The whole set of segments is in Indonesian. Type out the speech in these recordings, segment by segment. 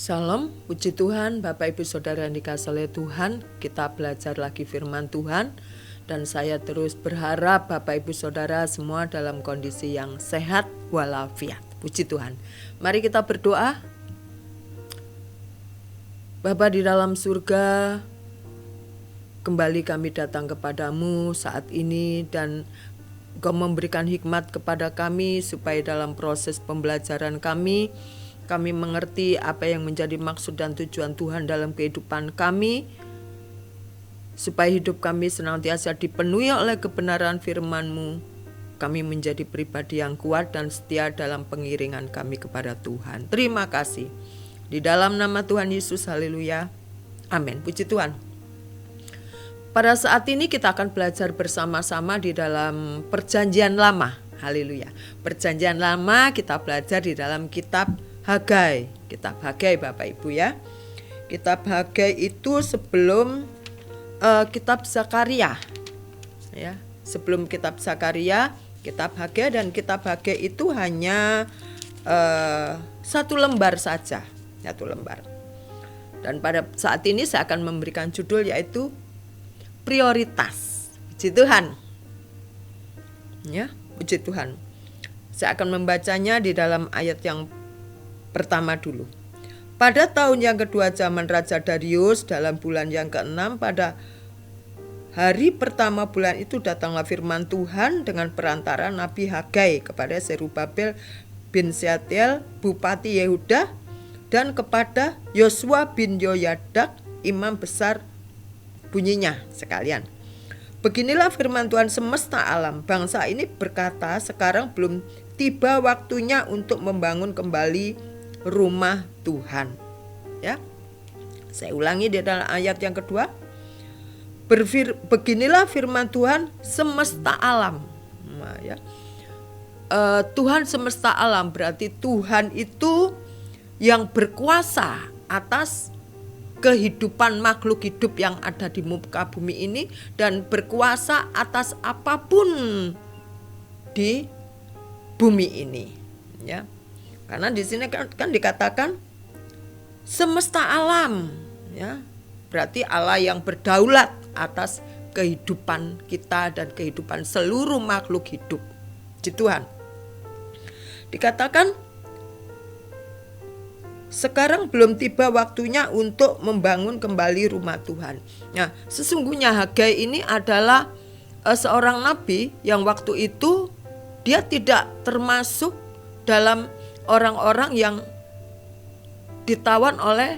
Salam, puji Tuhan, Bapak Ibu Saudara yang dikasihi oleh Tuhan. Kita belajar lagi firman Tuhan. Dan saya terus berharap Bapak Ibu Saudara semua dalam kondisi yang sehat walafiat. Puji Tuhan. Mari kita berdoa. Bapa di dalam surga, kembali kami datang kepadamu saat ini dan Engkau memberikan hikmat kepada kami supaya dalam proses pembelajaran kami mengerti apa yang menjadi maksud dan tujuan Tuhan dalam kehidupan kami, supaya hidup kami senantiasa dipenuhi oleh kebenaran firman-Mu. Kami menjadi pribadi yang kuat dan setia dalam pengiringan kami kepada Tuhan. Terima kasih. Di dalam nama Tuhan Yesus, haleluya. Amin. Puji Tuhan. Pada saat ini kita akan belajar bersama-sama di dalam Perjanjian Lama. Haleluya. Perjanjian Lama kita belajar di dalam kitab Hagai. Kitab Hagai Bapak Ibu ya. Kitab Hagai itu sebelum kitab Zakaria. Ya, sebelum kitab Zakaria, kitab Hagai, dan kitab Hagai itu hanya satu lembar saja, satu lembar. Dan pada saat ini saya akan memberikan judul yaitu prioritas. Puji Tuhan. Ya, puji Tuhan. Saya akan membacanya di dalam ayat yang pertama dulu. Pada tahun yang kedua zaman Raja Darius, dalam bulan yang ke-6, pada hari pertama bulan itu datanglah firman Tuhan dengan perantara Nabi Hagai kepada Zerubabel bin Shealtiel, Bupati Yehuda, dan kepada Yosua bin Yoyadak, imam besar. Bunyinya sekalian, beginilah firman Tuhan semesta alam. Bangsa ini berkata, sekarang belum tiba waktunya untuk membangun kembali rumah Tuhan. Ya, saya ulangi di dalam ayat yang kedua. Beginilah firman Tuhan semesta alam. Nah, ya. Tuhan semesta alam berarti Tuhan itu yang berkuasa atas kehidupan makhluk hidup yang ada di muka bumi ini dan berkuasa atas apapun di bumi ini, ya. Karena di sini kan dikatakan semesta alam, ya. Berarti Allah yang berdaulat atas kehidupan kita dan kehidupan seluruh makhluk hidup. Puji Tuhan. Dikatakan sekarang belum tiba waktunya untuk membangun kembali rumah Tuhan. Nah, sesungguhnya Hagai ini adalah seorang nabi yang waktu itu dia tidak termasuk dalam orang-orang yang ditawan oleh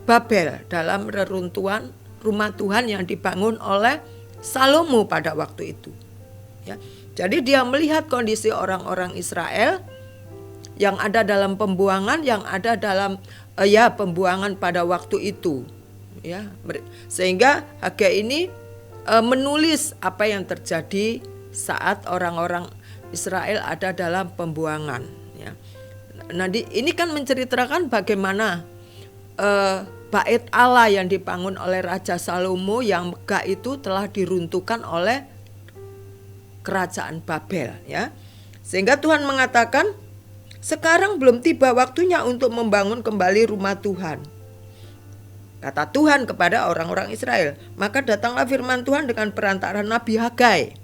Babel dalam reruntuhan rumah Tuhan yang dibangun oleh Salomo pada waktu itu. Ya, jadi dia melihat kondisi orang-orang Israel yang ada dalam pembuangan, yang ada dalam pembuangan pada waktu itu, ya. Sehingga Hagai ini menulis apa yang terjadi saat orang-orang Israel ada dalam pembuangan, ya. Nah, ini kan menceritakan bagaimana bait Allah yang dibangun oleh Raja Salomo yang megah itu telah diruntuhkan oleh kerajaan Babel, ya. Sehingga Tuhan mengatakan sekarang belum tiba waktunya untuk membangun kembali rumah Tuhan. Kata Tuhan kepada orang-orang Israel. Maka datanglah firman Tuhan dengan perantara Nabi Hagai.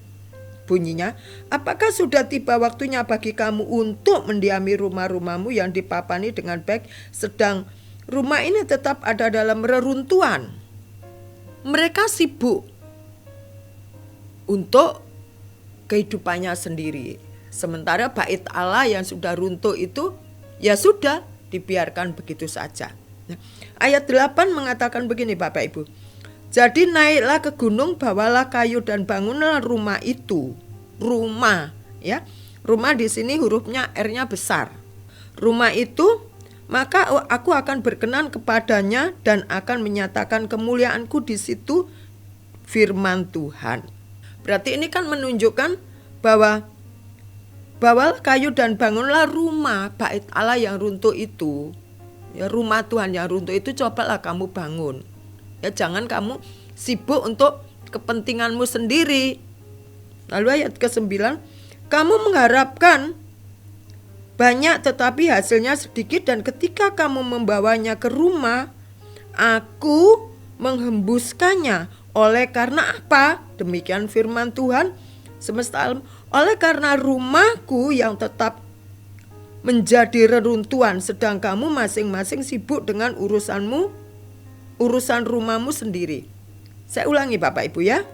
Bunyinya, apakah sudah tiba waktunya bagi kamu untuk mendiami rumah-rumahmu yang dipapani dengan baik, sedang rumah ini tetap ada dalam reruntuhan? Mereka sibuk untuk kehidupannya sendiri. Sementara bait Allah yang sudah runtuh itu ya sudah dibiarkan begitu saja. Ayat 8 mengatakan begini Bapak Ibu. Jadi naiklah ke gunung, bawalah kayu dan bangunlah rumah itu. Rumah, ya. Rumah di sini hurufnya R-nya besar. Rumah itu, maka aku akan berkenan kepadanya dan akan menyatakan kemuliaanku di situ, firman Tuhan. Berarti ini kan menunjukkan bahwa bawalah kayu dan bangunlah rumah bait Allah yang runtuh itu. Ya, rumah Tuhan yang runtuh itu cobalah kamu bangun. Ya, jangan kamu sibuk untuk kepentinganmu sendiri. Lalu ayat ke-9, kamu mengharapkan banyak tetapi hasilnya sedikit, dan ketika kamu membawanya ke rumah, aku menghembuskannya. Oleh karena apa? Demikian firman Tuhan semesta alam. Oleh karena rumahku yang tetap menjadi reruntuhan, sedang kamu masing-masing sibuk dengan urusan rumahmu sendiri. Saya ulangi Bapak Ibu ya.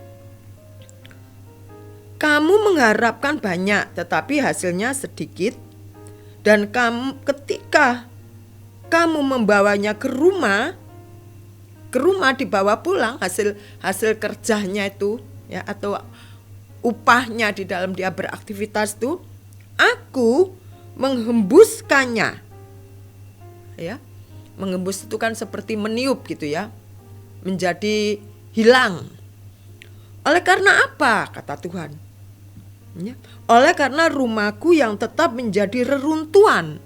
Kamu mengharapkan banyak tetapi hasilnya sedikit, dan ketika kamu membawanya ke rumah dibawa pulang hasil kerjanya itu ya, atau upahnya di dalam dia beraktivitas itu, aku menghembuskannya. Ya. Menghembus itu kan seperti meniup gitu ya. Menjadi hilang. Oleh karena apa? Kata Tuhan. Ya. Oleh karena rumahku yang tetap menjadi reruntuhan,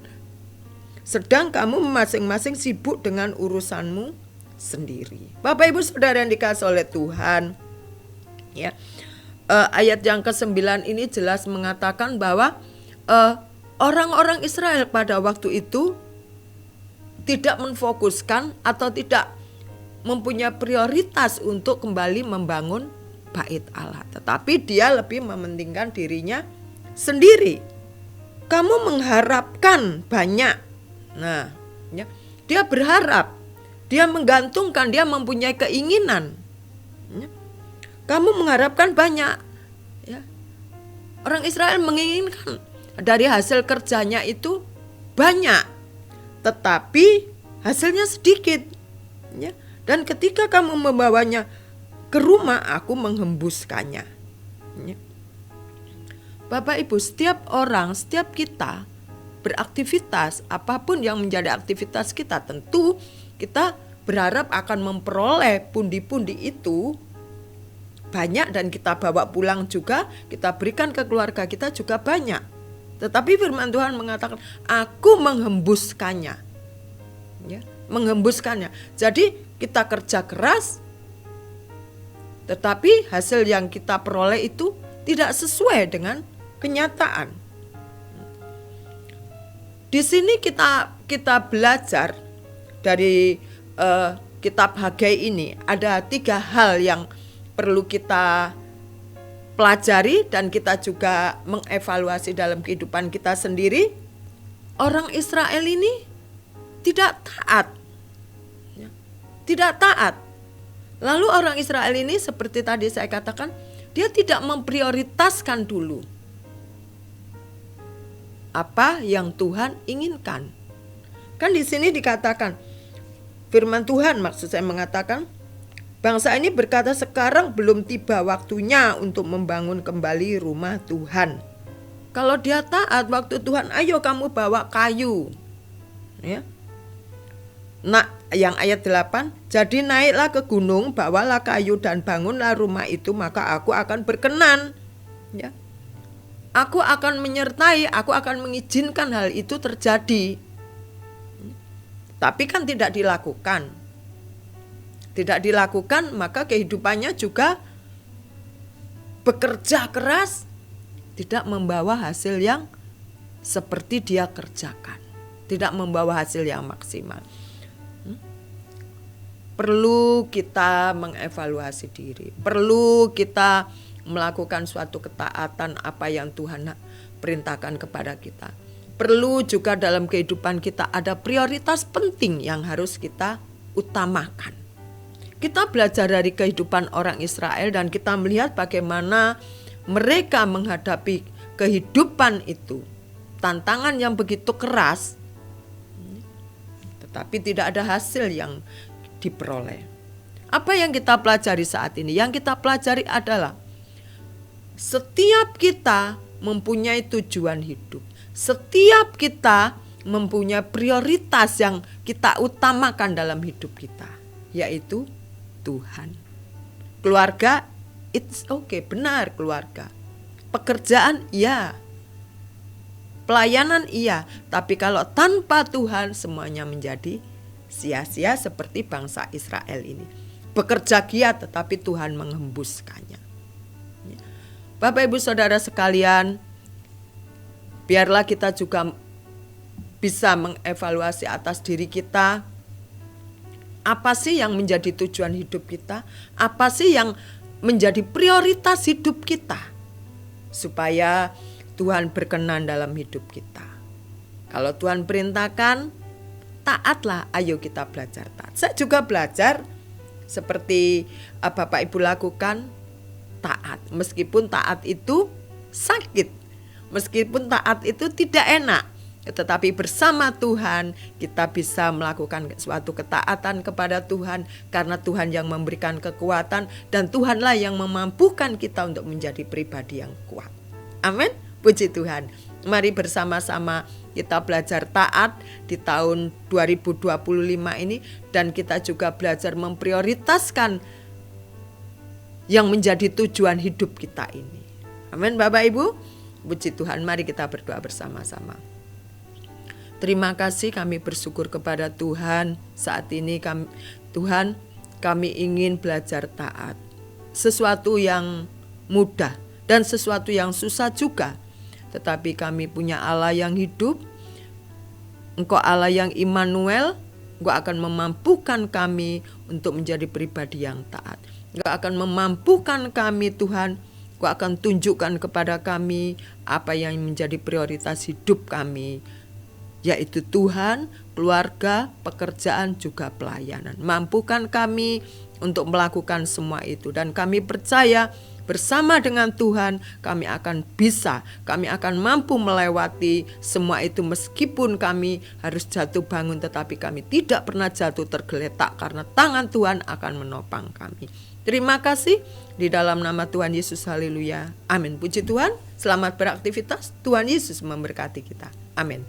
sedang kamu masing-masing sibuk dengan urusanmu sendiri. Bapak Ibu Saudara yang dikasihi oleh Tuhan, ya, ayat yang ke-9 ini jelas mengatakan bahwa orang-orang Israel pada waktu itu tidak menfokuskan atau tidak mempunyai prioritas untuk kembali membangun bait Allah, tetapi dia lebih mementingkan dirinya sendiri. Kamu mengharapkan banyak. Nah, ya, dia berharap, dia menggantungkan, dia mempunyai keinginan. Ya. Kamu mengharapkan banyak. Ya. Orang Israel menginginkan dari hasil kerjanya itu banyak, tetapi hasilnya sedikit. Ya. Dan ketika kamu membawanya ke rumah, aku menghembuskannya. Ya. Bapak Ibu, setiap orang, setiap kita beraktivitas, apapun yang menjadi aktivitas kita, tentu kita berharap akan memperoleh pundi-pundi itu banyak, dan kita bawa pulang juga, kita berikan ke keluarga kita juga banyak. Tetapi firman Tuhan mengatakan, aku menghembuskannya. Ya, menghembuskannya. Jadi kita kerja keras, tetapi hasil yang kita peroleh itu tidak sesuai dengan kenyataan. Di sini kita belajar dari kitab Hagai ini, ada 3 hal yang perlu kita pelajari dan kita juga mengevaluasi dalam kehidupan kita sendiri. Orang Israel ini tidak taat. Ya, tidak taat. Lalu orang Israel ini seperti tadi saya katakan, dia tidak memprioritaskan dulu apa yang Tuhan inginkan. Kan di sini dikatakan, firman Tuhan maksud saya mengatakan, bangsa ini berkata, sekarang belum tiba waktunya untuk membangun kembali rumah Tuhan. Kalau dia taat, waktu Tuhan, ayo kamu bawa kayu. Ya. Nah, yang ayat 8, jadi naiklah ke gunung, bawalah kayu dan bangunlah rumah itu, maka aku akan berkenan. Ya. Aku akan menyertai, aku akan mengizinkan hal itu terjadi. Tapi kan tidak dilakukan. Tidak dilakukan, maka kehidupannya juga bekerja keras, tidak membawa hasil yang seperti dia kerjakan. Tidak membawa hasil yang maksimal. Perlu kita mengevaluasi diri. Perlu kita melakukan suatu ketaatan apa yang Tuhan perintahkan kepada kita. Perlu juga dalam kehidupan kita ada prioritas penting yang harus kita utamakan. Kita belajar dari kehidupan orang Israel dan kita melihat bagaimana mereka menghadapi kehidupan itu. Tantangan yang begitu keras, tetapi tidak ada hasil yang diperoleh. Apa yang kita pelajari saat ini? Yang kita pelajari adalah setiap kita mempunyai tujuan hidup. Setiap kita mempunyai prioritas yang kita utamakan dalam hidup kita, yaitu Tuhan. Keluarga, it's okay, benar keluarga. Pekerjaan, iya. Pelayanan, iya. Tapi kalau tanpa Tuhan semuanya menjadi sia-sia seperti bangsa Israel ini. Bekerja giat tetapi Tuhan menghembuskannya. Bapak Ibu Saudara sekalian, biarlah kita juga bisa mengevaluasi atas diri kita. Apa sih yang menjadi tujuan hidup kita? Apa sih yang menjadi prioritas hidup kita? Supaya Tuhan berkenan dalam hidup kita. Kalau Tuhan perintahkan, taatlah, ayo kita belajar taat. Saya juga belajar seperti Bapak Ibu lakukan, taat. Meskipun taat itu sakit, meskipun taat itu tidak enak, tetapi bersama Tuhan kita bisa melakukan suatu ketaatan kepada Tuhan, karena Tuhan yang memberikan kekuatan dan Tuhanlah yang memampukan kita untuk menjadi pribadi yang kuat. Amin, puji Tuhan. Mari bersama-sama kita belajar taat di tahun 2025 ini, dan kita juga belajar memprioritaskan yang menjadi tujuan hidup kita ini. Amin Bapak Ibu, puji Tuhan. Mari kita berdoa bersama-sama. Terima kasih, kami bersyukur kepada Tuhan. Saat ini kami ingin belajar taat. Sesuatu yang mudah dan sesuatu yang susah juga. Tetapi kami punya Allah yang hidup. Engkau Allah yang Immanuel. Engkau akan memampukan kami untuk menjadi pribadi yang taat. Engkau akan memampukan kami Tuhan. Engkau akan tunjukkan kepada kami apa yang menjadi prioritas hidup kami, yaitu Tuhan, keluarga, pekerjaan, juga pelayanan. Mampukan kami untuk melakukan semua itu. Dan kami percaya bersama dengan Tuhan kami akan bisa, kami akan mampu melewati semua itu. Meskipun kami harus jatuh bangun, tetapi kami tidak pernah jatuh tergeletak, karena tangan Tuhan akan menopang kami. Terima kasih di dalam nama Tuhan Yesus, haleluya, amin. Puji Tuhan, selamat beraktivitas, Tuhan Yesus memberkati kita, amin.